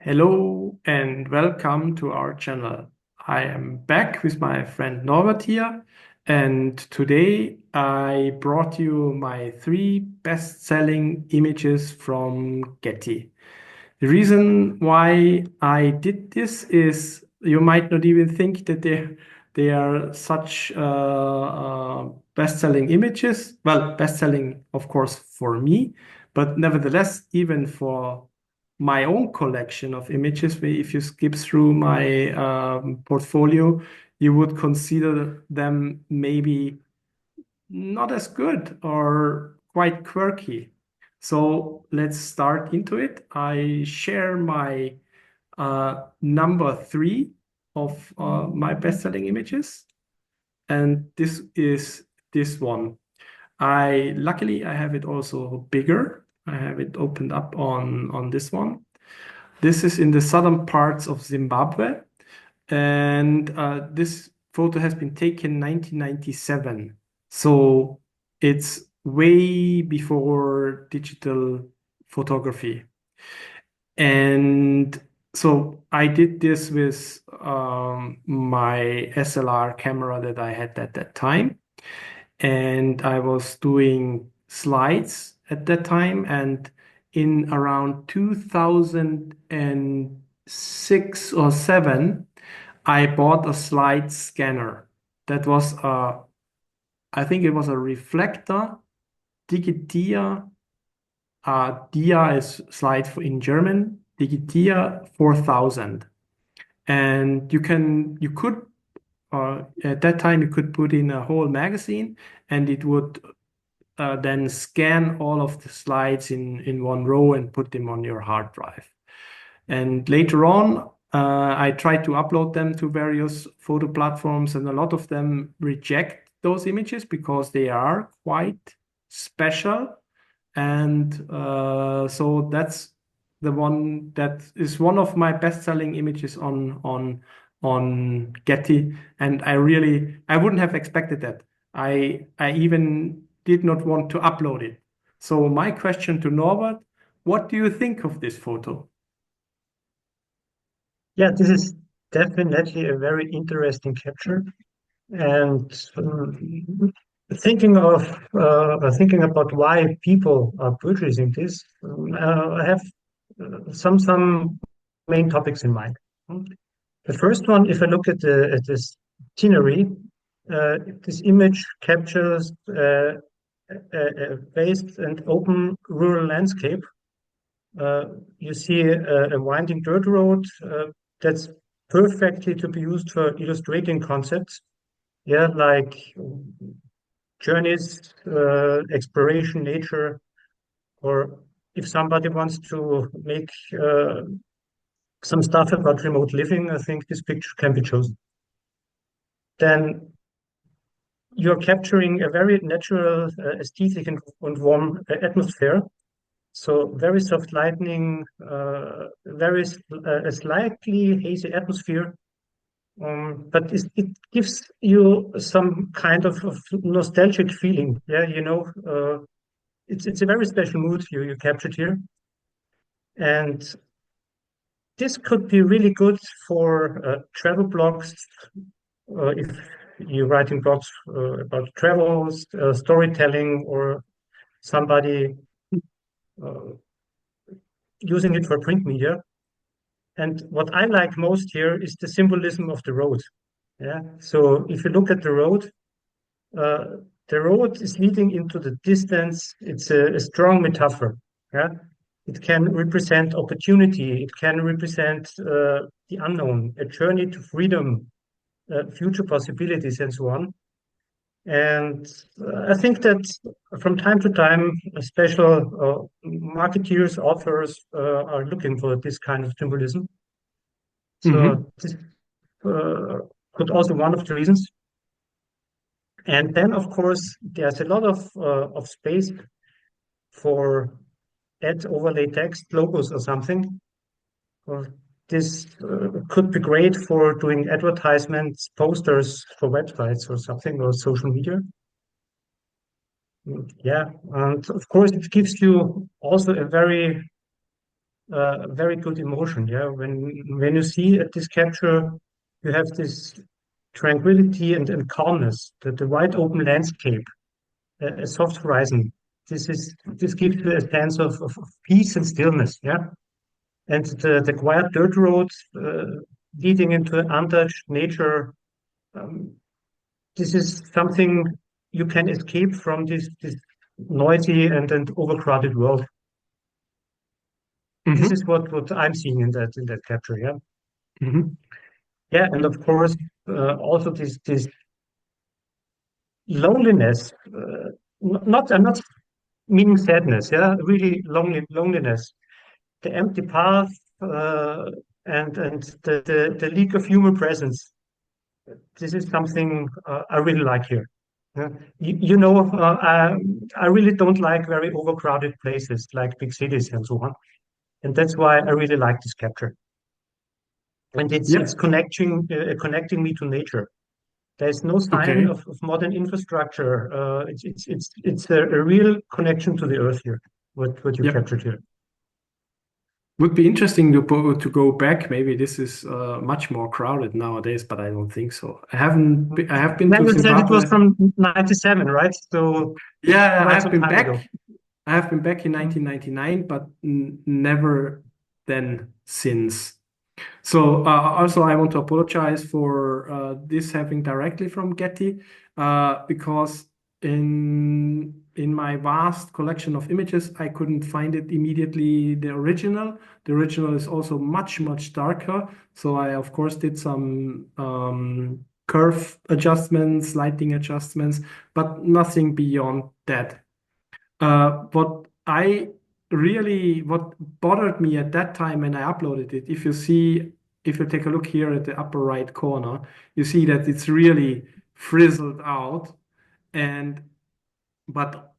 Hello and welcome to our channel. I am back with my friend Norbert here, and today I brought you my three best-selling images from Getty. The reason why I did this is you might not even think that they are such best-selling images. Well, best-selling, of course, for me, but nevertheless, even for my own collection of images, if you skip through my portfolio, you would consider them maybe not as good or quite quirky. So let's start into it. I share my number three of my best-selling images, and this is this one. I luckily I have it also bigger. I have it opened up on this one. This is in the southern parts of Zimbabwe, and this photo has been taken 1997. So it's way before digital photography. And so I did this with my SLR camera that I had at that time. And I was doing slides at that time. And in around 2006 or 7, I bought a slide scanner. That was I think it was a reflector, Digitia. Dia is slide in German, Digitia 4000. And you could, at that time, you could put in a whole magazine and it would then scan all of the slides in one row and put them on your hard drive. And later on, I tried to upload them to various photo platforms, and a lot of them reject those images because they are quite special. And so that's the one that is one of my best-selling images on Getty. And I wouldn't have expected that. I even did not want to upload it. So my question to Norbert, what do you think of this photo? Yeah, this is definitely a very interesting capture. And thinking about why people are purchasing this, I have some main topics in mind. The first one, if I look at the scenery, this image captures a vast and open rural landscape. You see a winding dirt road that's perfectly to be used for illustrating concepts. Yeah, like journeys, exploration, nature, or if somebody wants to make some stuff about remote living, I think this picture can be chosen. Then you're capturing a very natural aesthetic and warm atmosphere. So very soft lighting, a slightly hazy atmosphere, but it gives you some kind of nostalgic feeling. Yeah, it's a very special mood you captured here, and this could be really good for travel blogs. If you're writing blogs about travels, storytelling, or somebody uh, using it for print media. And what I like most here is the symbolism of the road. Yeah. So if you look at uh, the road is leading into the distance. It's a strong metaphor. Yeah. It can represent opportunity. It can represent the unknown, a journey to freedom, future possibilities, and so on. And I think that from time to time, special marketeers, authors are looking for this kind of symbolism. Mhm. So this uh, could also one of the reasons. And then, of course, there's a lot of space for add overlay text, logos or something. Or this could be great for doing advertisements, posters for websites or something, or social media. Yeah, and of course, it gives you also a very very good emotion. Yeah, when you see at this capture, you have this tranquility and calmness, the wide open landscape, a soft horizon. This gives you a sense of peace and stillness. Yeah, and the quiet dirt roads leading into untouched nature. Um, this is something you can escape from this noisy and overcrowded world. This is Hmm. what I'm seeing in that capture. Yeah, Hmm. yeah, and of course also this loneliness. Not I'm not meaning sadness. Yeah, really loneliness. The empty path and the lack of human presence. This is something I really like here. Yeah. You know, I really don't like very overcrowded places like big cities and so on, and that's why I really like this capture. And it's Yeah. connecting me to nature. There's no sign Okay. of modern infrastructure. It's a real connection to the earth here. What you Yep. captured here. Would be interesting to go back. Maybe this is much more crowded nowadays, but I don't think so. I have been Yeah, to you said it was Zimbabwe. from '97, right? So Yeah, I quite have some been time ago. back. I have been back in Mm. 1999, but never then since. So also, I want to apologize for this having directly from Getty, because in my vast collection of images, I couldn't find it immediately the original. The original is also much darker. So I of course did some curve adjustments, lighting adjustments, but nothing beyond that. What bothered me at that time when I uploaded it, if you take a look here at the upper right corner, you see that it's really frizzled out, and but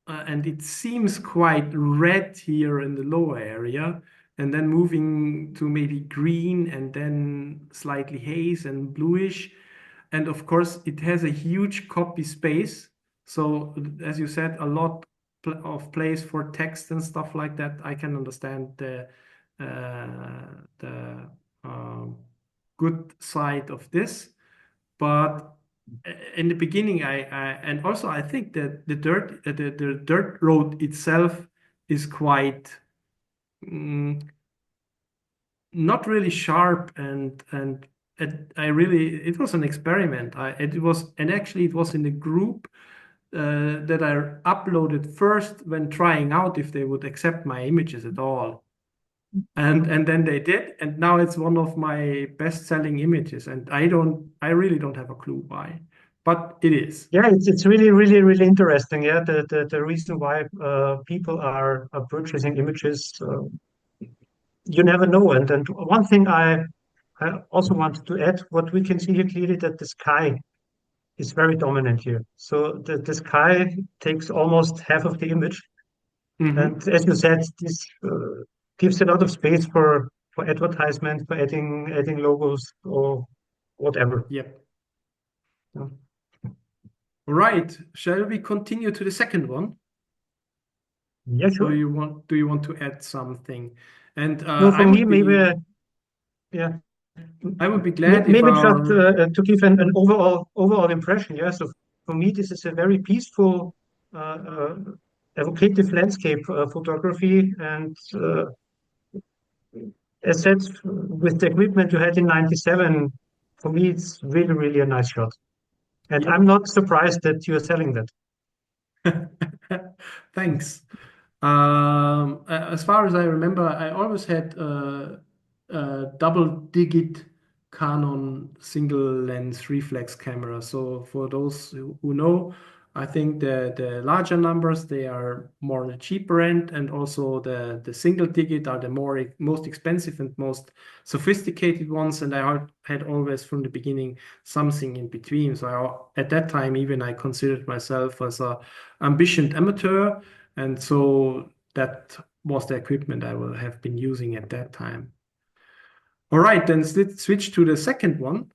and it seems quite red here in the lower area, and then moving to maybe green, and then slightly haze and bluish. And of course, it has a huge copy space. So, as you said, a lot of place for text and stuff like that. I can understand the um, good side of this, but in the beginning, and also I think that the dirt road itself is quite mm, not really sharp, and it was an experiment. It was in the group that I uploaded first when trying out if they would accept my images at all. And then they did, and now it's one of my best-selling images, and I really don't have a clue why, but it is. Yeah, it's really interesting. Yeah, the reason why people are purchasing images, you never know. And one thing I also wanted to add, what we can see here clearly that the sky is very dominant here. So the sky takes almost half of the image. Hmm. And as you said, this gives a lot of space for advertisement, for adding logos or whatever. Yep. Yeah, Right. Shall we continue to the second one? yeah, Or sure. do you want to add something? And No, for me, maybe, yeah, I would be glad if maybe just our to give an overall impression. Yeah, so for me, this is a very peaceful, evocative landscape photography, and as said, with the equipment you had in '97, for me, it's really a nice shot. And I'm yep. not surprised that you're selling that. Thanks. As far as I remember, I always had a double-digit Canon single-lens reflex camera. So for those who know, I think the larger numbers they are more on the cheaper end, and also the single digit are the most expensive and most sophisticated ones. And had always from the beginning something in between. So at that time, even I considered myself as a ambitioned amateur, and so that was the equipment I will have been using at that time. All right, then let's switch to the second one.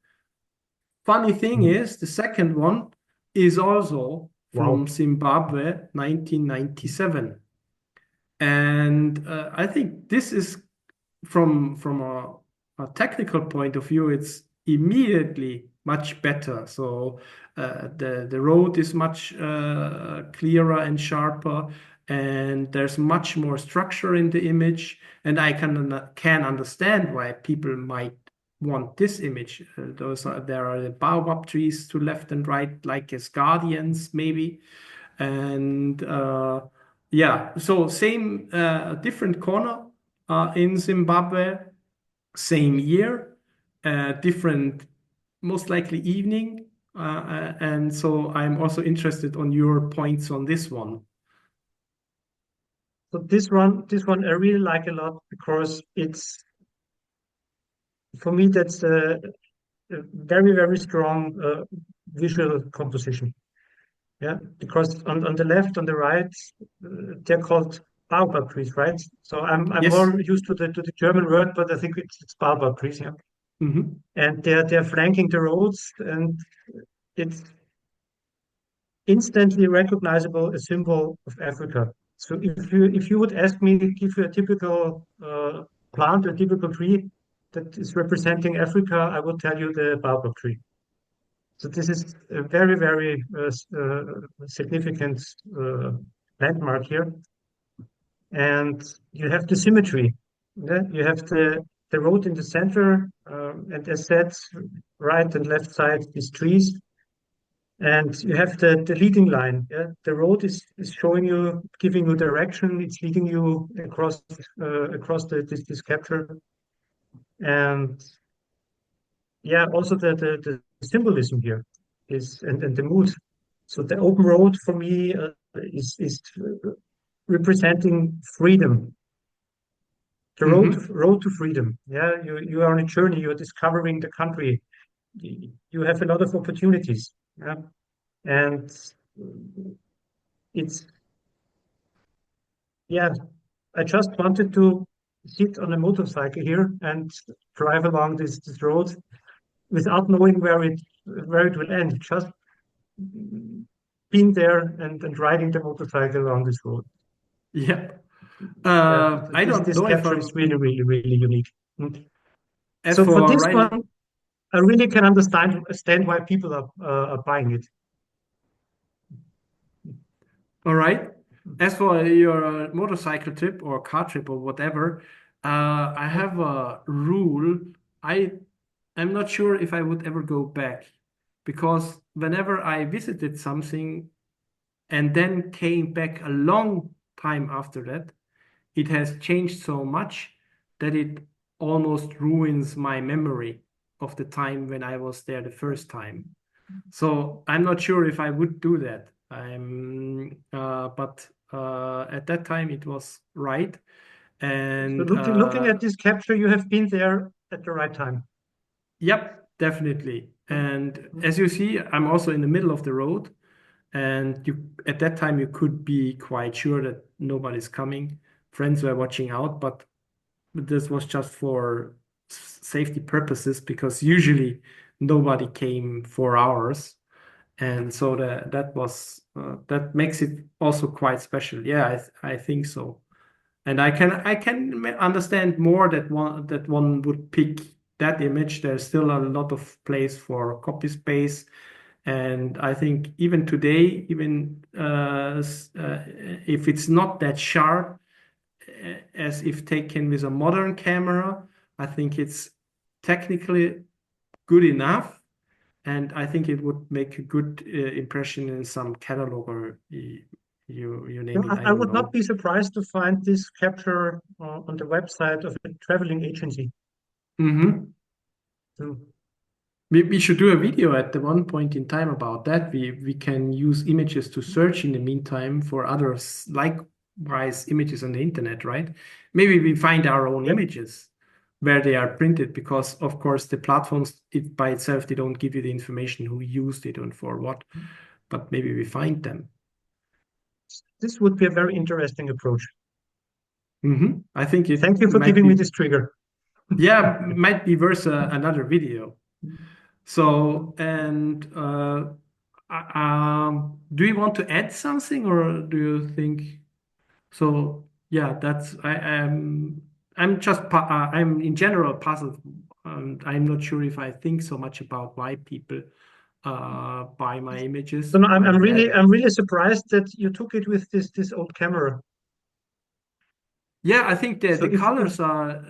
Funny thing Mhm. is, the second one is also from Wow. Zimbabwe, 1997. And I think this is from a technical point of view, it's immediately much better. So the road is much clearer and sharper, and there's much more structure in the image. And I can understand why people might want this image. There are the baobab trees to left and right, like as guardians, maybe. And yeah, so same different corner in Zimbabwe, same year, different, most likely evening. And so I'm also interested on your points on this one. So this one I really like a lot because it's for me that's a very very strong visual composition. Yeah, because on the left, on the right, they're called baobab trees, right? So I'm Yes. more used to the German word, but I think it's baobab trees, yeah. Hmm. And they're flanking the roads, and it's instantly recognizable a symbol of Africa. So if you would ask me to give you a typical plant, a typical tree that is representing Africa, I would tell you the baobab tree. So this is a very, very significant uh, landmark here. And you have the symmetry. Yeah? You have the road in the center, and as said, right and left side is trees. And you have the leading line. Yeah? The road is showing you, giving you direction. It's leading you across this capture. And yeah, also the symbolism here is and the mood. So the open road for me is representing freedom, the Hmm. road to freedom. Yeah, you are on a journey. You are discovering the country. You have a lot of opportunities. Yeah, and it's yeah. I just wanted to sit on a motorcycle here and drive along this road without knowing where it will end. Just being there and riding the motorcycle along this road. Yeah. Yeah, I don't this know if capture is I'm, really, really, really unique. Mm. as So for for this writing, one, I really can understand why people are buying it. all right. As for your motorcycle trip or car trip or whatever, I have a rule. I I'm not sure if I would ever go back because whenever I visited something and then came back a long time after that, it has changed so much that it almost ruins my memory of the time when I was there the first time. So I'm not sure if I would do that. But at that time it was right. So And looking at this capture, you have been there at the right time. yep, definitely. Mm, And mm. as you see, I'm also in the middle of the road. And you at that time you could be quite sure that nobody's coming. Friends were watching out, but this was just for safety purposes because usually nobody came for hours. And so that makes it also quite special. Yeah, I think so. And I can understand more that one would pick that image. There's still a lot of place for copy space, and I think even today, even if it's not that sharp as if taken with a modern camera, I think it's technically good enough, and I think it would make a good impression in some catalog or you You name know, it. I I don't would not know. be surprised to find this capture on the website of a traveling agency. Hmm. So, We should do a video at the one point in time about that. We can use images to search in the meantime for others likewise images on the internet, right? Maybe we find our own yep. images where they are printed because of course the platforms it by itself they don't give you the information who used it and for what, but maybe we find them. This would be a very interesting approach. I think it Thank you for might giving me be, this trigger. yeah, might be worth another video. So, and do you want to add something, or do you think so? Yeah, that's I am. I'm in general puzzled. I'm not sure if I think so much about why people buy my images. So no, I'm really surprised that you took it with this old camera. Yeah, I think So the if colors are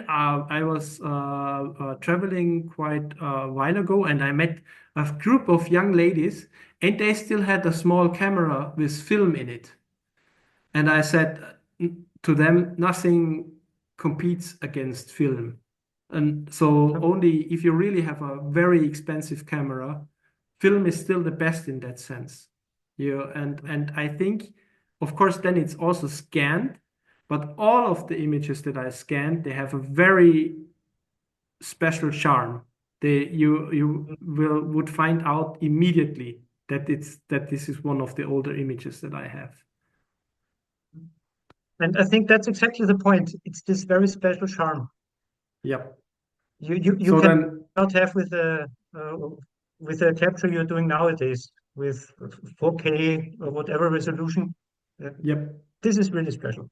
I was traveling quite a while ago, and I met a group of young ladies, and they still had a small camera with film in it. And I said to them, nothing competes against film. And so only if you really have a very expensive camera, film is still the best in that sense. And I think, of course, then it's also scanned, but all of the images that I scanned, they have a very special charm. You will would find out immediately that this is one of the older images that I have. and I think that's exactly the point. It's this very special charm Yep. you So then, cannot have with a capture you're doing nowadays with 4K or whatever resolution. Uh, yep. this is really special.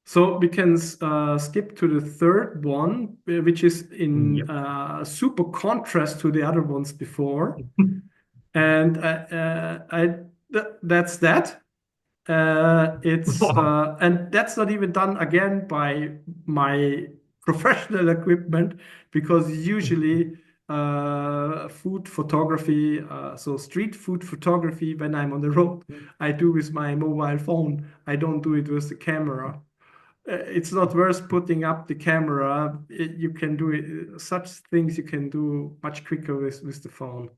So we can skip to the third one, which is in Yep. super contrast to the other ones before. And that's that. And that's not even done again by my professional equipment, because usually food photography, so street food photography, when I'm on the road, I do with my mobile phone. I don't do it with the camera. It's not worth putting up the camera. You can do it, such things you can do much quicker with the phone.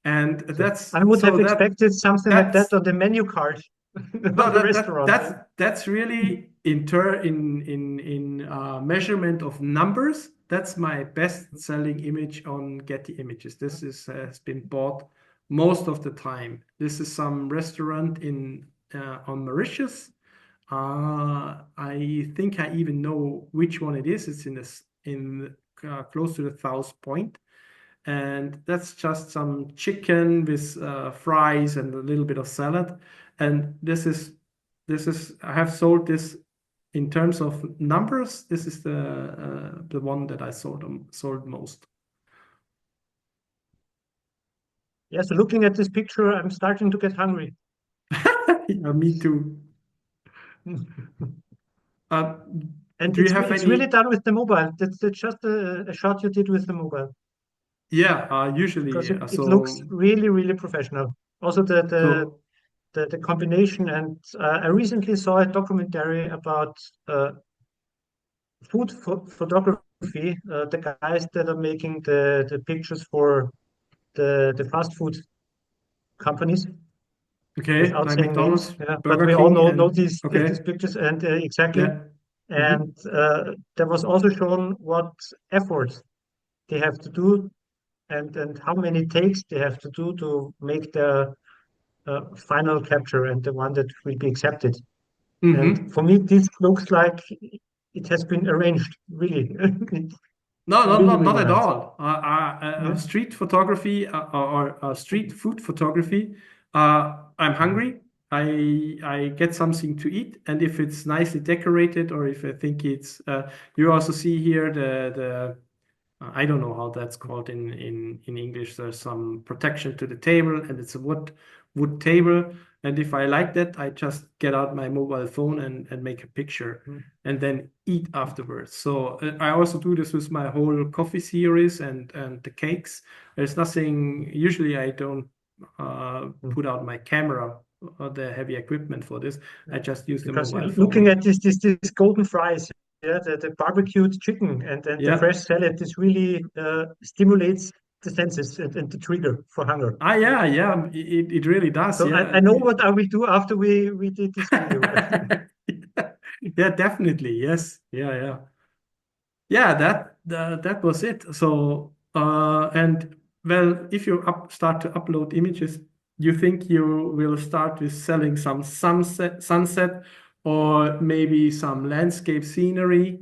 And So I would have expected something like that that's on the menu card no, of a restaurant. that's really in measurement of numbers. That's my best selling image on Getty Images. This is has been bought most of the time. This is some restaurant in on Mauritius. I think I even know which one it is. It's in this in close to the South Point, and that's just some chicken with fries and a little bit of salad. And this is I have sold this in terms of numbers. This is the one that I sold most. Yeah, so looking at this picture, I'm starting to get hungry. Yeah, me too. Uh, And do you have it's really any? done with the mobile. That's just a shot you did with the mobile Yeah, usually. because it looks really, really professional. Also, So the combination. And I recently saw a documentary about photography, the guys that are making the pictures for the fast food companies, okay, without like saying names. McDonald's, Yeah, but Burger we all King, know and these okay, pictures, and exactly. yeah. And Hmm. there was also shown what effort they have to do and how many takes they have to do to make the final capture and the one that will be accepted. And Hmm. for me, this looks like it has been arranged, really. No, It's really, not really at nice. all. Yeah. Street photography or street food photography. I'm hungry. I get something to eat, and if it's nicely decorated, or if I think it's, you also see here the I don't know how that's called in English. There's some protection to the table, and it's a wood table. And if I like that, I just get out my mobile phone and make a picture, and then eat afterwards. So I also do this with my whole coffee series and the cakes. There's nothing. Usually, I don't put out my camera or the heavy equipment for this. I just use the Because mobile looking phone. at this golden fries, yeah, the barbecued chicken and the Yeah. fresh salad, this really stimulates the senses and the trigger for hunger. Yeah, it really does. So Yeah. I know what I will do after we did this video. Yeah, definitely. Yes. Yeah, that was it. So, and well, if you start to upload images, you think you will start with selling some sunset, or maybe some landscape scenery,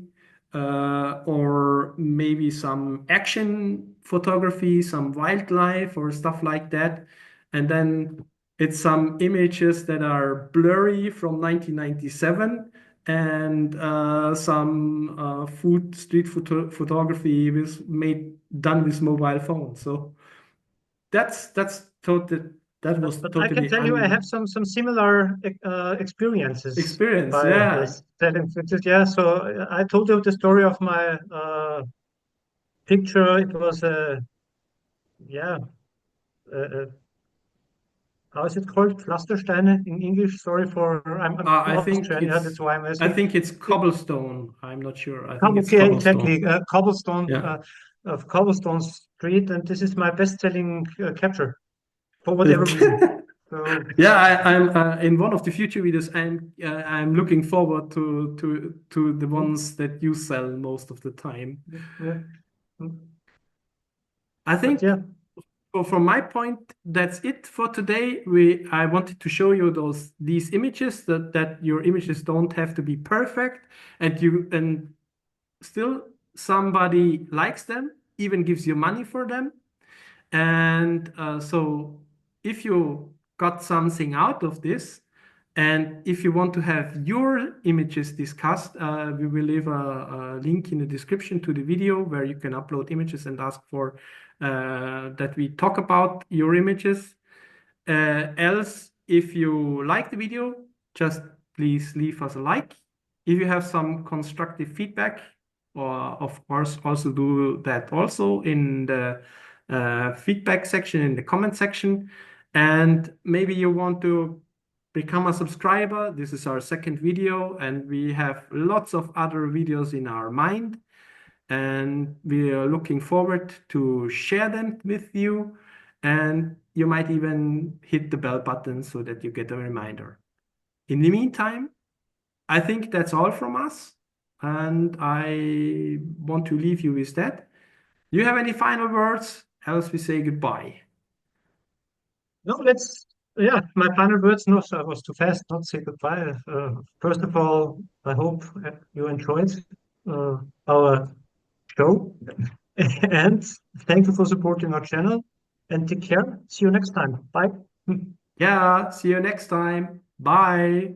or maybe some action photography, some wildlife or stuff like that. And then it's some images that are blurry from 1997, and some food street photography with made done with mobile phone. So that's totally that was But I can totally tell you, I have un some similar experiences experience. by Yeah. selling pictures. Yeah, so I told you the story of my picture. It was a yeah, uh, how is it called? Pflastersteine in English. Sorry for I'm I think Austrian. Yeah, it's that's why I'm I asking. think it's It, cobblestone. I'm not sure. I think it's okay, cobblestone. exactly. Cobblestone Yeah. of Cobblestone Street, and this is my best-selling capture for whatever reason. So Yeah, I'm in one of the future videos. I'm looking forward to the mm, ones that you sell most of the time. yeah, mm. I But yeah, think from my point, that's it for today. We I wanted to show you these images that your images don't have to be perfect, and still somebody likes them, even gives you money for them. And so, if you got something out of this, and if you want to have your images discussed, we will leave a link in the description to the video where you can upload images and ask for that we talk about your images. Else, if you like the video, just please leave us a like. If you have some constructive feedback, or of course, also do that also in the feedback section, in the comment section. And maybe you want to become a subscriber. This is our second video, and we have lots of other videos in our mind. And we are looking forward to share them with you. And you might even hit the bell button so that you get a reminder. In the meantime, I think that's all from us. And I want to leave you with that. You have any final words? Else we say goodbye. no, let's. Yeah, my final words. No, so I was too fast. Not say goodbye. First of all, I hope you enjoyed uh, our show, and thank you for supporting our channel. And take care. See you next time. Bye. Yeah, see you next time. Bye.